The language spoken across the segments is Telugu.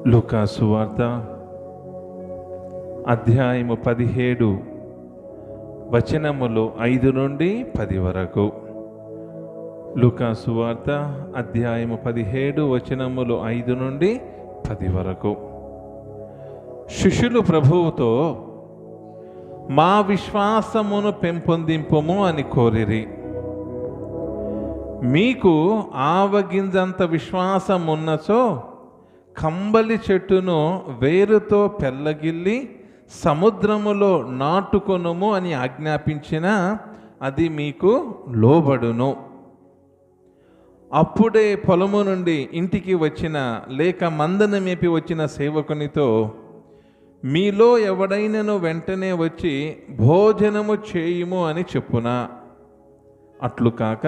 లూకా సువార్త అధ్యాయము 17 వచనములు 5 నుండి 10 వరకు. లూకా సువార్త అధ్యాయము 17 వచనములు 5 నుండి 10 వరకు. శిష్యులు ప్రభువుతో, మా విశ్వాసమును పెంపొందింపుము అని కోరిరి. మీకు ఆవగింజంత విశ్వాసమున్నచో కంబలి చెట్టును వేరుతో పెళ్ళగిల్లి సముద్రములో నాటుకొనుము అని ఆజ్ఞాపించిన అది మీకు లోబడును. అప్పుడే పొలము నుండి ఇంటికి వచ్చిన లేక మందను మేపి వచ్చిన సేవకునితో, మీలో ఎవడైనను వెంటనే వచ్చి భోజనము చేయుము అని చెప్పునా? అట్లు కాక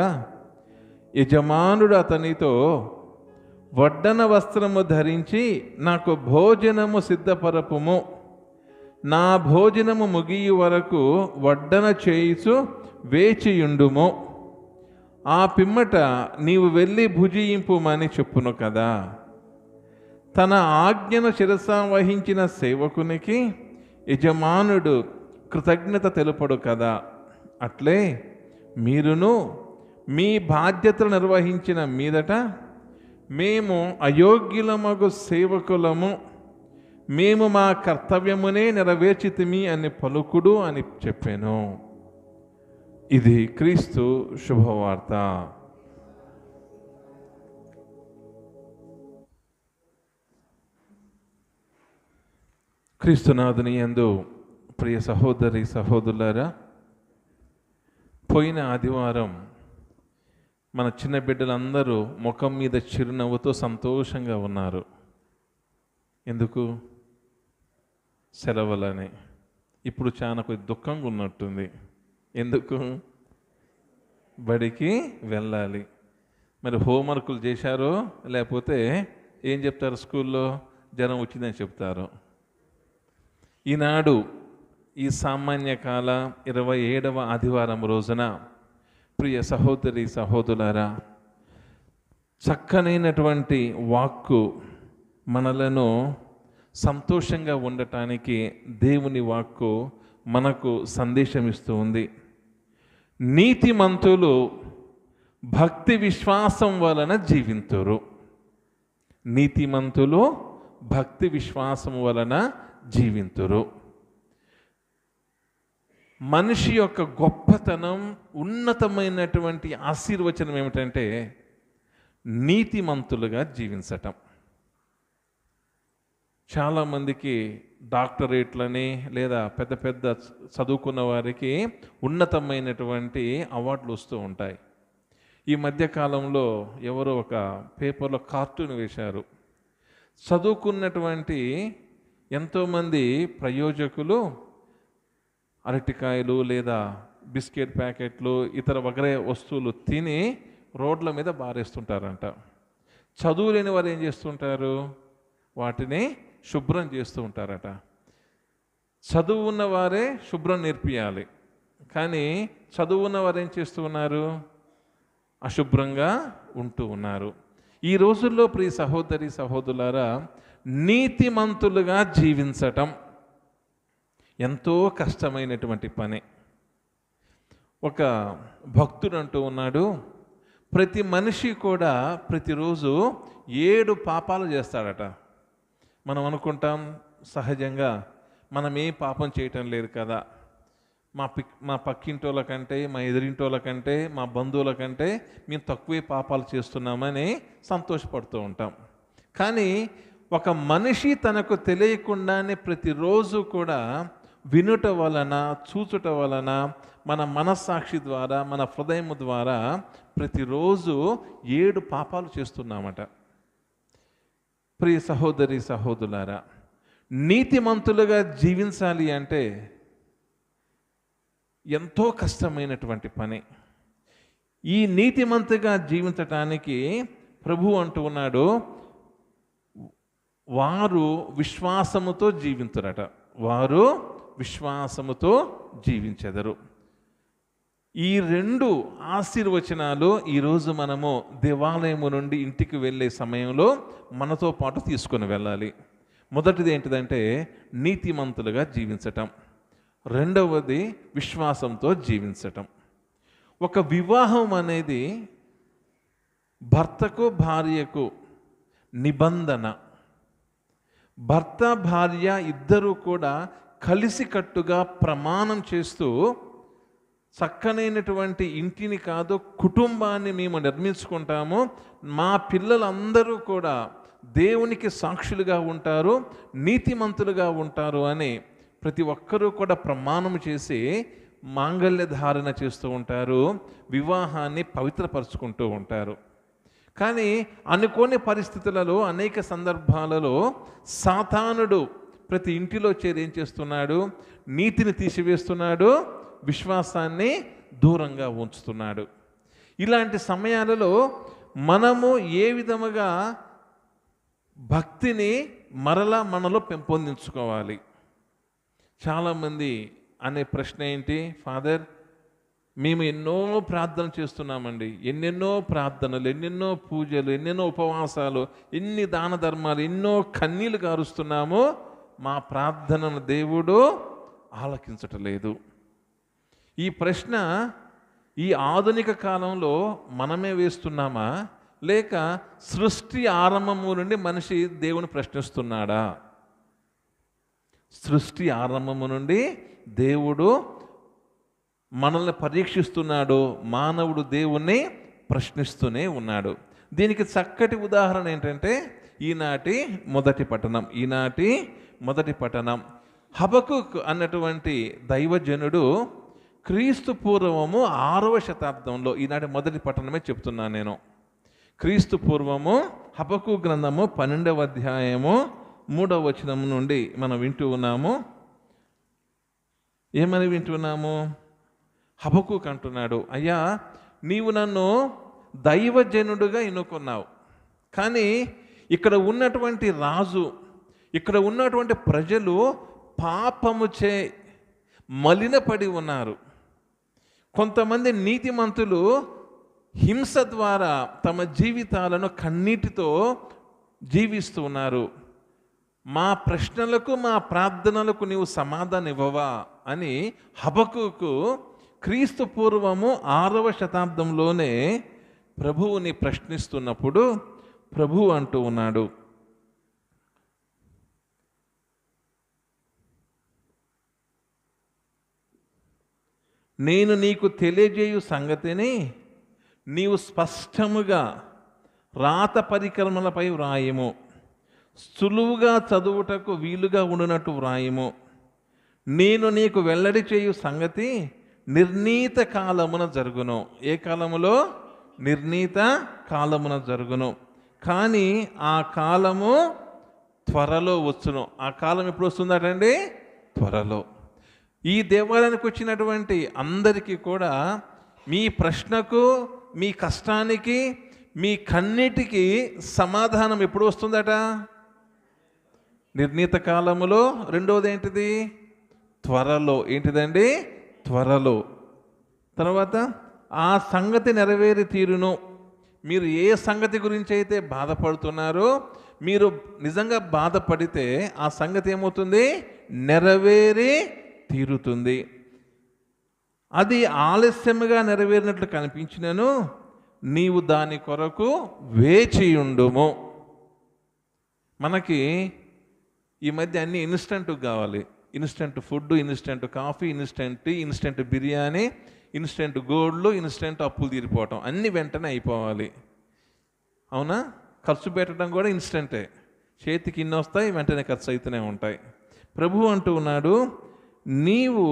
యజమానుడు అతనితో, వడ్డన వస్త్రము ధరించి నాకు భోజనము సిద్ధపరపుము, నా భోజనము ముగియు వరకు వడ్డన చేయుచు వేచియుండుము, ఆ పిమ్మట నీవు వెళ్ళి భుజింపుమని చెప్పును కదా. తన ఆజ్ఞను శిరసా వహించిన సేవకునికి యజమానుడు కృతజ్ఞత తెలుపడు కదా. అట్లే మీరును మీ బాధ్యతలు నిర్వహించిన మీదట, మేము అయోగ్యులమగు సేవకులము, మేము మా కర్తవ్యమునే నెరవేర్చితిమి అని పలుకుడు అని చెప్పాను. ఇది క్రీస్తు శుభవార్త. క్రీస్తునాథుని యందు ప్రియ సహోదరి సహోదరులారా, పోయిన ఆదివారం మన చిన్న బిడ్డలందరూ ముఖం మీద చిరునవ్వుతో సంతోషంగా ఉన్నారు. ఎందుకు? సెలవులని. ఇప్పుడు చాలా కొద్ది దుఃఖంగా ఉన్నట్టుంది. ఎందుకు? బడికి వెళ్ళాలి. మరి హోంవర్కులు చేశారో లేకపోతే ఏం చెప్తారు స్కూల్లో? జ్వరం వచ్చిందని చెప్తారు. ఈనాడు ఈ సామాన్య కాల 27వ ఆదివారం రోజున ప్రియ సహోదరి సహోదరులారా, చక్కనైనటువంటి వాక్కు మనలను సంతోషంగా ఉండటానికి దేవుని వాక్కు మనకు సందేశం ఇస్తూ ఉంది. నీతిమంతులు భక్తి విశ్వాసం వలన జీవింతురు. నీతిమంతులు భక్తి విశ్వాసం వలన జీవింతురు. మనిషి యొక్క గొప్పతనం, ఉన్నతమైనటువంటి ఆశీర్వచనం ఏమిటంటే నీతిమంతులుగా జీవించటం. చాలామందికి డాక్టరేట్లని లేదా పెద్ద పెద్ద చదువుకున్న వారికి ఉన్నతమైనటువంటి అవార్డులు వస్తూ ఉంటాయి. ఈ మధ్యకాలంలో ఎవరో ఒక పేపర్లో కార్టూన్ వేశారు. చదువుకున్నటువంటి ఎంతోమంది ప్రయోజకులు అరటికాయలు లేదా బిస్కెట్ ప్యాకెట్లు ఇతర వగరే వస్తువులు తిని రోడ్ల మీద బారేస్తుంటారంట. చదువు లేని వారు ఏం చేస్తుంటారు? వాటిని శుభ్రం చేస్తూ ఉంటారట. చదువు ఉన్నవారే శుభ్రం నేర్పియాలి, కానీ చదువు ఉన్నవారు ఏం చేస్తూ ఉన్నారు? అశుభ్రంగా ఉంటూ ఉన్నారు. ఈ రోజుల్లో ప్రియ సహోదరి సహోదరులారా, నీతిమంతులుగా జీవించటం ఎంతో కష్టమైనటువంటి పని. ఒక భక్తుడు అంటూ ఉన్నాడు, ప్రతి మనిషి కూడా ప్రతిరోజు 7 పాపాలు చేస్తాడట. మనం అనుకుంటాం సహజంగా మనం ఏ పాపం చేయటం లేదు కదా, మా పక్కింటోళ్ళ కంటే, మా ఎదురింటోళ్ళ కంటే, మా బంధువుల కంటే మేము తక్కువే పాపాలు చేస్తున్నామని సంతోషపడుతూ ఉంటాం. కానీ ఒక మనిషి తనకు తెలియకుండానే ప్రతిరోజు కూడా వినుట వలన, చూచుట వలన, మన మనస్సాక్షి ద్వారా, మన హృదయం ద్వారా ప్రతిరోజు 7 పాపాలు చేస్తున్నామట. ప్రియ సహోదరి సహోదరులారా, నీతిమంతులుగా జీవించాలి అంటే ఎంతో కష్టమైనటువంటి పని. ఈ నీతిమంతుగా జీవించటానికి ప్రభు అంటూ ఉన్నాడు, వారు విశ్వాసముతో జీవించురట. వారు విశ్వాసముతో జీవించెదరు. ఈ 2 ఆశీర్వచనాలు ఈరోజు మనము దేవాలయము నుండి ఇంటికి వెళ్ళే సమయంలో మనతో పాటు తీసుకొని వెళ్ళాలి. మొదటిది ఏంటిదంటే నీతిమంతులుగా జీవించటం, రెండవది విశ్వాసంతో జీవించటం. ఒక వివాహం అనేది భర్తకు భార్యకు నిబంధన. భర్త భార్య ఇద్దరూ కూడా కలిసికట్టుగా ప్రమాణం చేస్తూ చక్కనైనటువంటి ఇంటిని కాదు కుటుంబాన్ని మేము నిర్మించుకుంటాము, మా పిల్లలందరూ కూడా దేవునికి సాక్షులుగా ఉంటారు, నీతిమంతులుగా ఉంటారు అని ప్రతి ఒక్కరూ కూడా ప్రమాణం చేసి మాంగళ్య ధారణ చేస్తూ ఉంటారు, వివాహాన్ని పవిత్రపరుచుకుంటూ ఉంటారు. కానీ అనుకోని పరిస్థితులలో అనేక సందర్భాలలో సాతానుడు ప్రతి ఇంటిలో చేరి ఏం చేస్తున్నాడు? నీతిని తీసివేస్తున్నాడు, విశ్వాసాన్ని దూరంగా ఉంచుతున్నాడు. ఇలాంటి సమయాలలో మనము ఏ విధముగా భక్తిని మరలా మనలో పెంపొందించుకోవాలి? చాలామంది అనే ప్రశ్న ఏంటి? ఫాదర్, మేము ఎన్నో ప్రార్థన చేస్తున్నామండి, ఎన్నెన్నో ప్రార్థనలు, ఎన్నెన్నో పూజలు, ఎన్నెన్నో ఉపవాసాలు, ఎన్ని దాన ధర్మాలు, ఎన్నో కన్నీళ్లు కారుస్తున్నాము, మా ప్రార్థనను దేవుడు ఆలకించటలేదు. ఈ ప్రశ్న ఈ ఆధునిక కాలంలో మనమే వేస్తున్నామా, లేక సృష్టి ఆరంభము నుండి మనిషి దేవుని ప్రశ్నిస్తున్నాడా? సృష్టి ఆరంభము నుండి దేవుడు మనల్ని పరీక్షిస్తున్నాడు, మానవుడు దేవుణ్ణి ప్రశ్నిస్తూనే ఉన్నాడు. దీనికి చక్కటి ఉదాహరణ ఏంటంటే ఈనాటి మొదటి పట్టణం హబకుక్ అన్నటువంటి దైవజనుడు క్రీస్తు పూర్వము 6వ శతాబ్దంలో, ఈనాటి మొదటి పట్టణమే చెప్తున్నాను నేను, క్రీస్తు పూర్వము హబకుక్ గ్రంథము 12వ అధ్యాయము 3వ వచనం నుండి మనం వింటూ ఉన్నాము. ఏమని వింటున్నాము? హబకుక్ అంటున్నాడు, అయ్యా నీవు నన్ను దైవజనుడుగా ఎన్నుకున్నావు, కానీ ఇక్కడ ఉన్నటువంటి రాజు, ఇక్కడ ఉన్నటువంటి ప్రజలు పాపముచే మలినపడి ఉన్నారు. కొంతమంది నీతిమంతులు హింస ద్వారా తమ జీవితాలను కన్నీటితో జీవిస్తూ ఉన్నారు. మా ప్రశ్నలకు, మా ప్రార్థనలకు నీవు సమాధానం ఇవ్వవా అని హబకుకు క్రీస్తు పూర్వము 6వ శతాబ్దంలోనే ప్రభువుని ప్రశ్నిస్తున్నప్పుడు ప్రభువు అంటూ ఉన్నాడు, నేను నీకు తెలియజేయు సంగతిని నీవు స్పష్టముగా రాత పరికరములపై వ్రాయము, సులువుగా చదువుటకు వీలుగా ఉండునట్టు వ్రాయము. నేను నీకు వెల్లడి చేయు సంగతి నిర్ణీత కాలమున జరుగును. ఏ కాలములో? నిర్ణీత కాలమున జరుగును. కానీ ఆ కాలము త్వరలో వచ్చును. ఆ కాలం ఎప్పుడు వస్తుందటండి? త్వరలో. ఈ దేవాలయానికి వచ్చినటువంటి అందరికీ కూడా మీ ప్రశ్నకు, మీ కష్టానికి, మీ కన్నిటికి సమాధానం ఎప్పుడు వస్తుందట? నిర్ణీత కాలములో. రెండవది ఏంటిది? త్వరలో. ఏంటిదండి? త్వరలో. తర్వాత ఆ సంగతి నెరవేరి తీరును. మీరు ఏ సంగతి గురించి అయితే బాధపడుతున్నారో, మీరు నిజంగా బాధపడితే ఆ సంగతి ఏమవుతుంది? నెరవేరి తీరుతుంది. అది ఆలస్యముగా నెరవేరినట్లు కనిపించినను నీవు దాని కొరకు వేచియుండుము. మనకి ఈ మధ్య అన్ని ఇన్స్టెంట్ కావాలి. Instant food, instant coffee, instant tea, instant biryani, instant గోల్డ్లు, ఇన్స్టెంట్ అప్పులు తీరిపోవటం, అన్నీ వెంటనే అయిపోవాలి. అవునా? ఖర్చు పెట్టడం కూడా ఇన్స్టెంటే. చేతికి ఇన్ని వస్తాయి, వెంటనే ఖర్చు అవుతూనే ఉంటాయి. ప్రభు అంటూ ఉన్నాడు, నీవు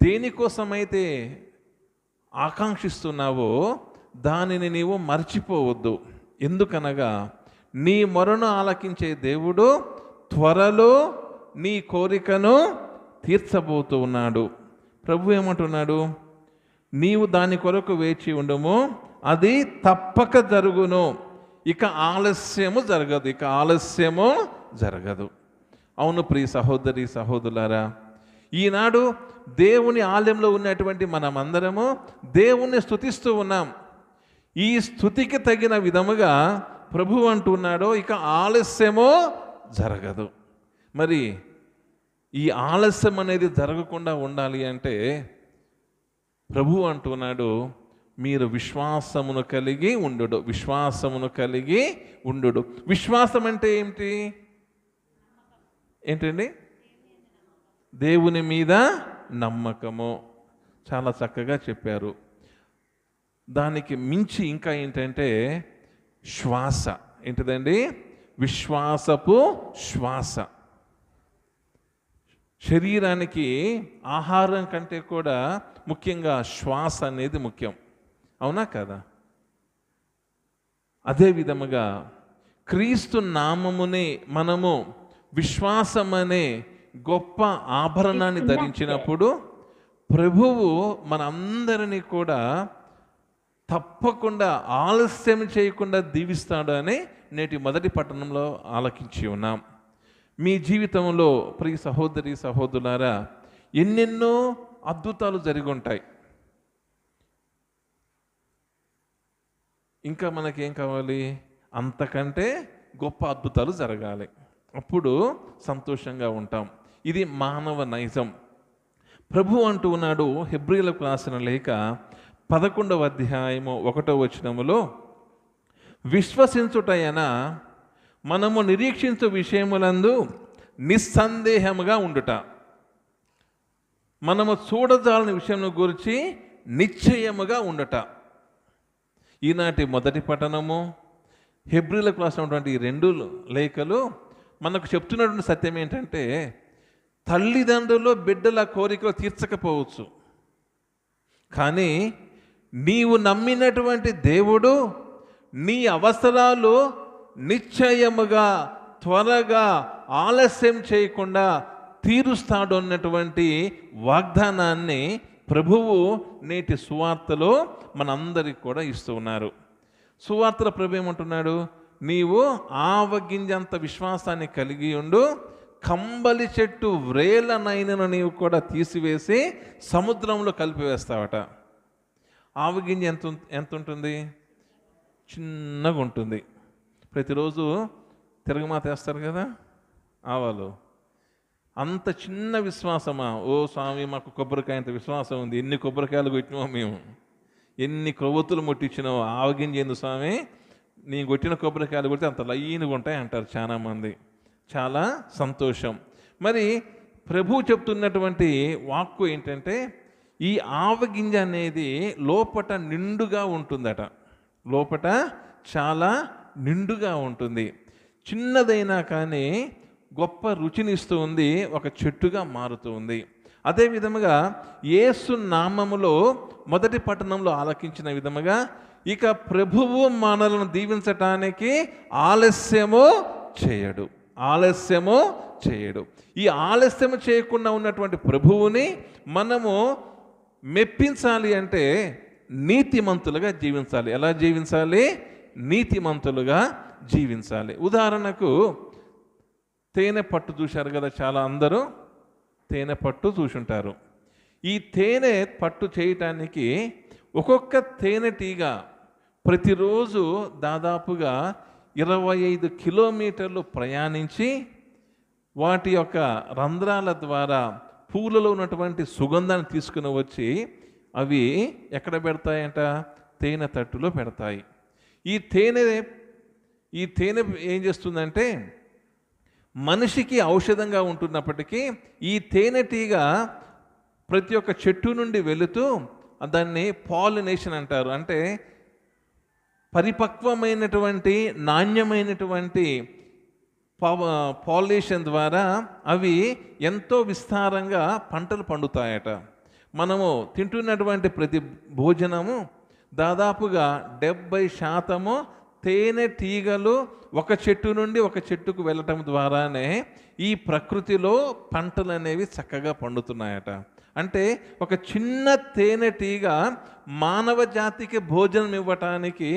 దేనికోసమైతే ఆకాంక్షిస్తున్నావో దానిని నీవు మర్చిపోవద్దు. ఎందుకనగా నీ మొరను ఆలకించే దేవుడు త్వరలో నీ కోరికను తీర్చబోతూ ఉన్నాడు. ప్రభు ఏమంటున్నాడు? నీవు దాని కొరకు వేచి ఉండుము, అది తప్పక జరుగును, ఇక ఆలస్యము జరగదు. అవును ప్రియ సహోదరి సహోదరులారా, ఈనాడు దేవుని ఆలయంలో ఉన్నటువంటి మనమందరము దేవుణ్ణి స్తుతిస్తూ ఉన్నాం. ఈ స్తుతికి తగిన విధముగా ప్రభువు అంటున్నాడో ఇక ఆలస్యమో జరగదు. మరి ఈ ఆలస్యం అనేది జరగకుండా ఉండాలి అంటే ప్రభువు అంటున్నాడు, మీరు విశ్వాసమును కలిగి ఉండుడు. విశ్వాసమును కలిగి ఉండుడు. విశ్వాసం అంటే ఏంటండి? దేవుని మీద నమ్మకము. చాలా చక్కగా చెప్పారు. దానికి మించి ఇంకా ఏంటంటే శ్వాస. ఏంటిదండి? విశ్వాసపు శ్వాస. శరీరానికి ఆహారం కంటే కూడా ముఖ్యంగా శ్వాస అనేది ముఖ్యం. అవునా కదా? అదే విధముగా క్రీస్తు నామముని మనము విశ్వాసం అనే గొప్ప ఆభరణాన్ని ధరించినప్పుడు ప్రభువు మనందరినీ కూడా తప్పకుండా ఆలస్యం చేయకుండా దీవిస్తాడు అని నేటి మొదటి పట్టణంలో ఆలకించి ఉన్నాం. మీ జీవితంలో ప్రియ సహోదరి సహోదరులారా, ఎన్నెన్నో అద్భుతాలు జరిగి ఉంటాయి. ఇంకా మనకేం కావాలి? అంతకంటే గొప్ప అద్భుతాలు జరగాలి. అప్పుడు సంతోషంగా ఉంటాం. ఇది మానవ నైజం. ప్రభు అంటూ ఉన్నాడు హెబ్రీలకు రాసిన లేఖ 11వ అధ్యాయము 1వ వచనములో, విశ్వసించుటయన మనము నిరీక్షించు విషయములందు నిస్సందేహముగా ఉండుట, మనము చూడజాలని విషయం గురించి నిశ్చయముగా ఉండుట. ఈనాటి మొదటి పట్టణము, హెబ్రీలకు రాసినటువంటి ఈ 2 లేఖలు మనకు చెప్తున్నటువంటి సత్యం ఏంటంటే, తల్లిదండ్రులు బిడ్డల కోరికలు తీర్చకపోవచ్చు, కానీ నీవు నమ్మినటువంటి దేవుడు నీ అవసరాలు నిశ్చయముగా త్వరగా ఆలస్యం చేయకుండా తీరుస్తాడు అన్నటువంటి వాగ్దానాన్ని ప్రభువు నేటి సువార్తలో మనందరికి కూడా ఇస్తూ ఉన్నారు. సువార్తల ప్రభు ఏమంటున్నాడు? నీవు ఆవగింజంత విశ్వాసాన్ని కలిగి ఉండు, కంబలి చెట్టు వ్రేలనైనను నీవు కూడా తీసివేసి సముద్రంలో కలిపివేస్తావట. ఆవగింజ ఎంత ఉంటుంది? చిన్నగా ఉంటుంది. ప్రతిరోజు తిరగమాత వేస్తారు కదా ఆవాలు. అంత చిన్న విశ్వాసమా? ఓ స్వామి, మాకు కొబ్బరికాయ అంత విశ్వాసం ఉంది. ఎన్ని కొబ్బరికాయలు కొట్టినామో మేము, ఎన్ని కొవ్వొత్తులు ముట్టించినావు. ఆవగింజ ఎందుకు స్వామి? నేను కొట్టిన కొబ్బరికాయలు కొడితే అంత లైన్గా ఉంటాయి అంటారు చాలామంది. చాలా సంతోషం. మరి ప్రభు చెప్తున్నటువంటి వాక్కు ఏంటంటే, ఈ ఆవగింజ అనేది లోపట నిండుగా ఉంటుందట. లోపట చాలా నిండుగా ఉంటుంది. చిన్నదైనా కానీ గొప్ప రుచినిస్తూ ఉంది, ఒక చెట్టుగా మారుతూ ఉంది. అదే విధముగా యేసు నామములో మొదటి పట్టణంలో ఆలకించిన విధముగా ఇక ప్రభువు మనలను దీవించటానికి ఆలస్యము చేయడు. ఆలస్యము చేయడు. ఈ ఆలస్యము చేయకుండా ఉన్నటువంటి ప్రభువుని మనము మెప్పించాలి అంటే నీతిమంతులుగా జీవించాలి. ఎలా జీవించాలి? నీతిమంతులుగా జీవించాలి. ఉదాహరణకు తేనె పట్టు చూశారు కదా, చాలా అందరూ తేనె పట్టు చూసుంటారు. ఈ తేనె పట్టు చేయటానికి ఒక్కొక్క తేనెటీగ ప్రతిరోజు దాదాపుగా 25 కిలోమీటర్లు ప్రయాణించి వాటి యొక్క రంధ్రాల ద్వారా పూలలో ఉన్నటువంటి సుగంధాన్ని తీసుకుని వచ్చి అవి ఎక్కడ పెడతాయంట? తేనె తట్టులో పెడతాయి. ఈ తేనె ఏం చేస్తుందంటే మనిషికి ఔషధంగా ఉంటున్నప్పటికీ ఈ తేనెటీగ ప్రతి ఒక్క చెట్టు నుండి వెళుతూ దాన్ని పాలినేషన్ అంటారు. అంటే పరిపక్వమైనటువంటి నాణ్యమైనటువంటి పాలినేషన్ ద్వారా అవి ఎంతో విస్తారంగా పంటలు పండుతాయట. మనము తింటున్నటువంటి ప్రతి భోజనము దాదాపుగా 70% తేనెటీగలు ఒక చెట్టు నుండి ఒక చెట్టుకు వెళ్ళటం ద్వారానే ఈ ప్రకృతిలో పంటలు అనేవి చక్కగా పండుతున్నాయట. అంటే ఒక చిన్న తేనెటీగ మానవ జాతికి భోజనం ఇవ్వటానికి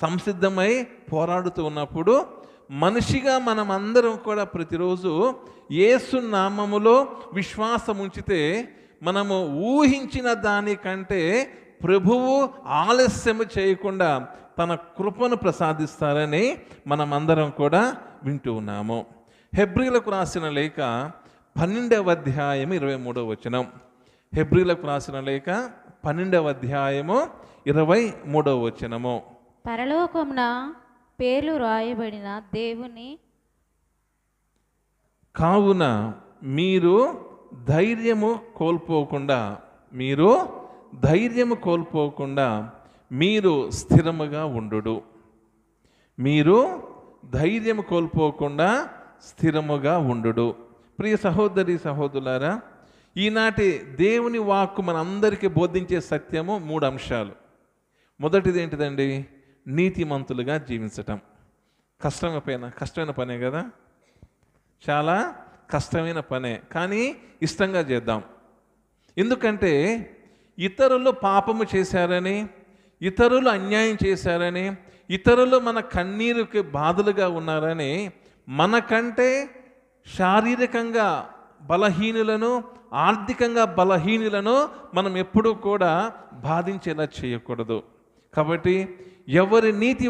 సంసిద్ధమై పోరాడుతూ ఉన్నప్పుడు మనిషిగా మనం అందరం కూడా ప్రతిరోజు యేసు నామములో విశ్వాసం ఉంచితే మనము ఊహించిన దానికంటే ప్రభువు ఆలస్యం చేయకుండా తన కృపను ప్రసాదిస్తారని మనమందరం కూడా వింటూ ఉన్నాము. హెబ్రీలకు రాసిన లేఖ 12వ అధ్యాయము 23వ వచనం. హెబ్రీలకు రాసిన లేఖ 12వ అధ్యాయము 23వ వచనము. పరలోకమున పేర్లు రాయబడిన దేవుని కావున మీరు ధైర్యము కోల్పోకుండా మీరు స్థిరముగా ఉండుడు. మీరు ధైర్యము కోల్పోకుండా స్థిరముగా ఉండుడు. ప్రియ సహోదరి సహోదరులారా, ఈనాటి దేవుని వాక్కు మనందరికీ బోధించే సత్యము 3 అంశాలు. మొదటిది ఏంటిదండి? నీతిమంతులుగా జీవించటం. కష్టమైన పనే కదా, చాలా కష్టమైన పనే, కానీ ఇష్టంగా చేద్దాం. ఎందుకంటే ఇతరులు పాపము చేశారని, ఇతరులు అన్యాయం చేశారని, ఇతరులు మన కన్నీరుకి బాధలుగా ఉన్నారని మనకంటే శారీరకంగా బలహీనులను, ఆర్థికంగా బలహీనులను మనం ఎప్పుడూ కూడా బాధించేలా చేయకూడదు. కాబట్టి ఎవరి నీతి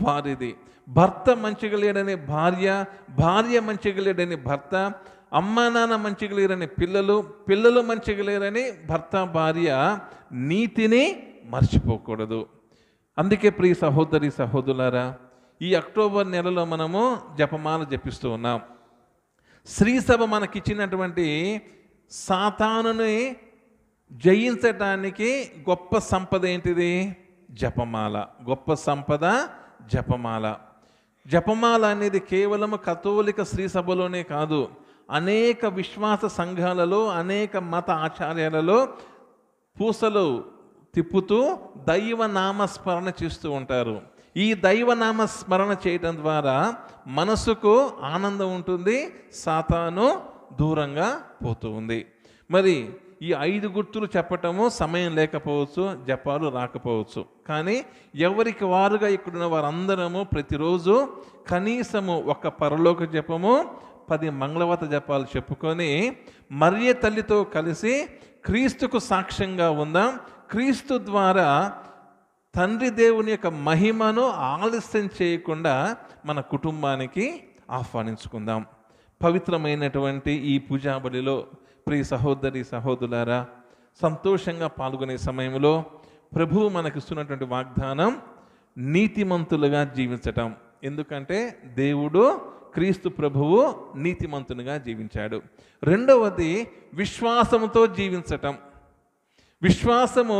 వారిది. భర్త మంచిగా లేడని భార్య మంచిగా లేడని భర్త, అమ్మా నాన్న మంచిగా లేరని పిల్లలు మంచిగా లేరని భర్త భార్య నీతిని మర్చిపోకూడదు. అందుకే ప్రియ సహోదరి సహోదరులారా, ఈ అక్టోబర్ నెలలో మనము జపమాల జపిస్తూ ఉన్నాం. శ్రీసభ మనకిచ్చినటువంటి సాతానుని జయించటానికి గొప్ప సంపద ఏంటిది? జపమాల. గొప్ప సంపద జపమాల. జపమాల అనేది కేవలం కథోలిక శ్రీసభలోనే కాదు, అనేక విశ్వాస సంఘాలలో, అనేక మత ఆచార్యాలలో పూసలు తిప్పుతూ దైవ నామస్మరణ చేస్తూ ఉంటారు. ఈ దైవనామ స్మరణ చేయడం ద్వారా మనసుకు ఆనందం ఉంటుంది, సాతాను దూరంగా పోతూ ఉంది. మరి ఈ 5 గుర్తులు చెప్పటము సమయం లేకపోవచ్చు, జపాలు రాకపోవచ్చు, కానీ ఎవరికి వారుగా ఇక్కడున్న వారందరము ప్రతిరోజు కనీసము ఒక పరలోక జపము, 10 మంగళవత జపాలు చెప్పుకొని మరియ తల్లితో కలిసి క్రీస్తుకు సాక్ష్యంగా ఉందాం. క్రీస్తు ద్వారా తండ్రి దేవుని యొక్క మహిమను ఆలస్యం చేయకుండా మన కుటుంబానికి ఆహ్వానించుకుందాం. పవిత్రమైనటువంటి ఈ పూజాబలిలో ప్రియ సహోదరి సహోదరులారా, సంతోషంగా పాల్గొనే సమయంలో ప్రభువు మనకిస్తున్నటువంటి వాగ్దానం నీతిమంతులుగా జీవించటం. ఎందుకంటే దేవుడు క్రీస్తు ప్రభువు నీతిమంతునిగా జీవించాడు. రెండవది విశ్వాసముతో జీవించటం. విశ్వాసము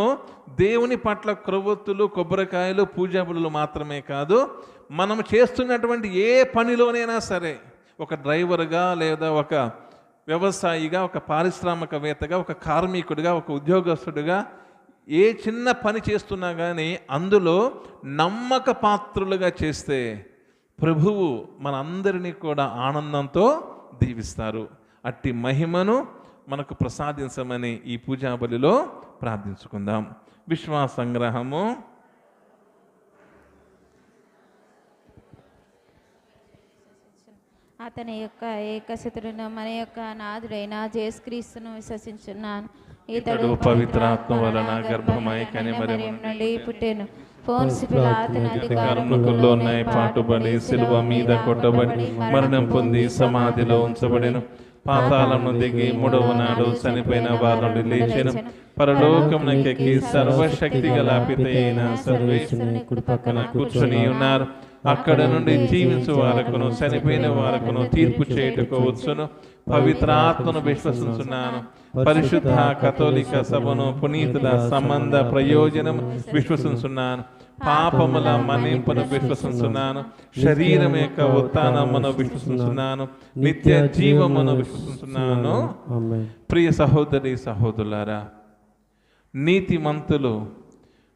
దేవుని పట్ల క్రొవ్వొత్తులు, కొబ్బరికాయలు, పూజాబులు మాత్రమే కాదు, మనం చేస్తున్నటువంటి ఏ పనిలోనైనా సరే, ఒక డ్రైవర్గా లేదా ఒక వ్యవసాయిగా, ఒక పారిశ్రామికవేత్తగా, ఒక కార్మికుడిగా, ఒక ఉద్యోగస్తుడిగా ఏ చిన్న పని చేస్తున్నా కానీ అందులో నమ్మక పాత్రులుగా చేస్తే ప్రభువు మనందరినీ కూడా ఆనందంతో దీవిస్తారు. అట్టి మహిమను మనకు ప్రసాదించమని ఈ పూజాబలిలో ప్రార్థించుకుందాం. విశ్వాస సంగ్రహము. అతని యొక్క ఏకసుతుడును మన యొక్క నాథుడైన యేసుక్రీస్తును విశ్వసించున్నాను. ఇతడు పవిత్రాత్మ వలన గర్భమై కనిమరియం నుండి పుట్టెను. పోన్సి పిలాతు అధికారములకు లోనై పాటుబడి శిలువ మీద కొట్టబడి మరణం పొంది సమాధిలో ఉంచబడెను. పాతాళమును దిగి 3వ నాడు చనిపోయిన వారి నుండి లేచెను. పరలోకమునకెక్కి సర్వశక్తి గల పిత అయిన సర్వేశ్వరుని కుడి పక్కన కూర్చొని ఉన్నారు. అక్కడ నుండి జీవించు వారకును చనిపోయిన వారకును తీర్పు చేయుటకు వచ్చును. పవిత్ర ఆత్మను విశ్వసించున్నాను. పరిశుద్ధ కథోలిక సభను, పునీతుల సంబంధ ప్రయోజనము విశ్వసించున్నాను. పాపముల మన్నింపును విశ్వసించున్నాను. శరీరం యొక్క ఉత్థానమును విశ్వసించున్నాను. నిత్య జీవమును విశ్వసించున్నాను. ప్రియ సహోదరి సహోదరులారా, నీతిమంతులు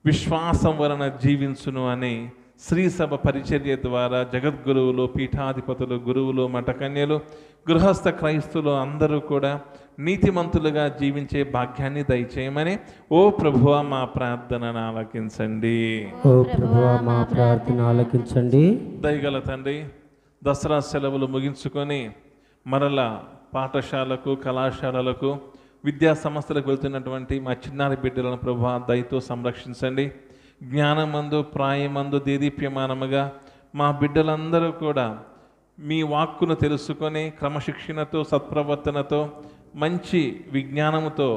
విశ్వాసం వలన జీవించును అని శ్రీసభ పరిచర్య ద్వారా జగద్గురువులు, పీఠాధిపతులు, గురువులు, మఠకన్యలు, గృహస్థ క్రైస్తువులు అందరూ కూడా నీతిమంతులుగా జీవించే భాగ్యాన్ని దయచేయమని ఓ ప్రభువా మా ప్రార్థనను ఆలకించండి. ఓ ప్రభువా మా ప్రార్థన ఆలకించండి. దయగల తండ్రి, దసరా సెలవులు ముగించుకొని మరలా పాఠశాలకు, కళాశాలలకు, విద్యా సంస్థలకు వెళ్తున్నటువంటి మా చిన్నారి బిడ్డలను ప్రభువా దయతో సంరక్షించండి. జ్ఞానమందు, ప్రాయమందు దేదీప్యమానముగా మా బిడ్డలందరూ కూడా మీ వాక్కును తెలుసుకొని క్రమశిక్షణతో, సత్ప్రవర్తనతో, మంచి విజ్ఞానముతో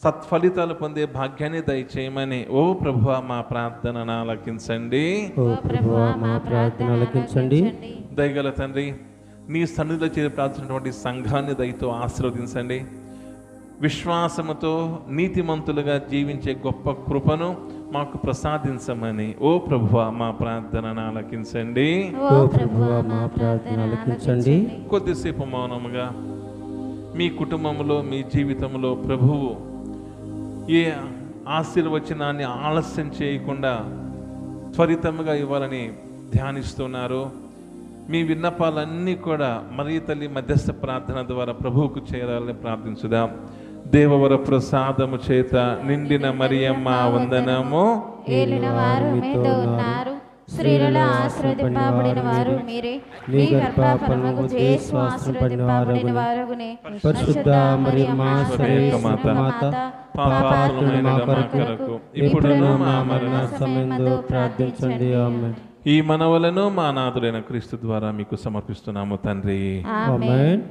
సత్ఫలితాలు పొందే భాగ్యాన్ని దయచేయమని ఓ ప్రభువా మా ప్రార్థనను ఆలకించండి. ఓ ప్రభువా మా ప్రార్థన ఆలకించండి. దయగల తండ్రి, నీ సన్నిధిలో చేరి ప్రార్థించినటువంటి సంఘాన్ని దయతో ఆశీర్వదించండి. విశ్వాసముతో నీతిమంతులుగా జీవించే గొప్ప కృపను మాకు ప్రసాదించమని ఓ ప్రభువా మా ప్రార్థనను ఆలకించండి. ఓ ప్రభువా మా ప్రార్థన ఆలకించండి. కొద్దిసేపు మౌనముగా మీ కుటుంబంలో, మీ జీవితంలో ప్రభువు ఏ ఆశీర్వచనాన్ని ఆలస్యం చేయకుండా త్వరితముగా ఇవ్వాలని ధ్యానిస్తున్నారు. మీ విన్నపాలన్నీ కూడా మరియ తల్లి మధ్యస్థ ప్రార్థన ద్వారా ప్రభువుకు చేరాలని ప్రార్థించుదాం. దేవవర ప్రసాదము చేత నిండిన మరియమ్మ వందనము. ఏలిన వారు మీతో ఉన్నారు, స్త్రీలలో ఆశీర్వదింపబడిన వారు మీరే. మీ గర్భఫలముకు యేసు ఆశీర్వదింపబడిన వారునే. పరిశుద్ధ మరియమ్మ సర్వేశ్వర మాత, పాపాత్ములైన మా కొరకు ఇప్పుడును మా మరణ సమయంలో ప్రార్థించండి. ఆమేన్. ఈ మనవలను మా నాథుడైన క్రీస్తు ద్వారా మీకు సమర్పిస్తున్నాము తండ్రి. ఆమేన్.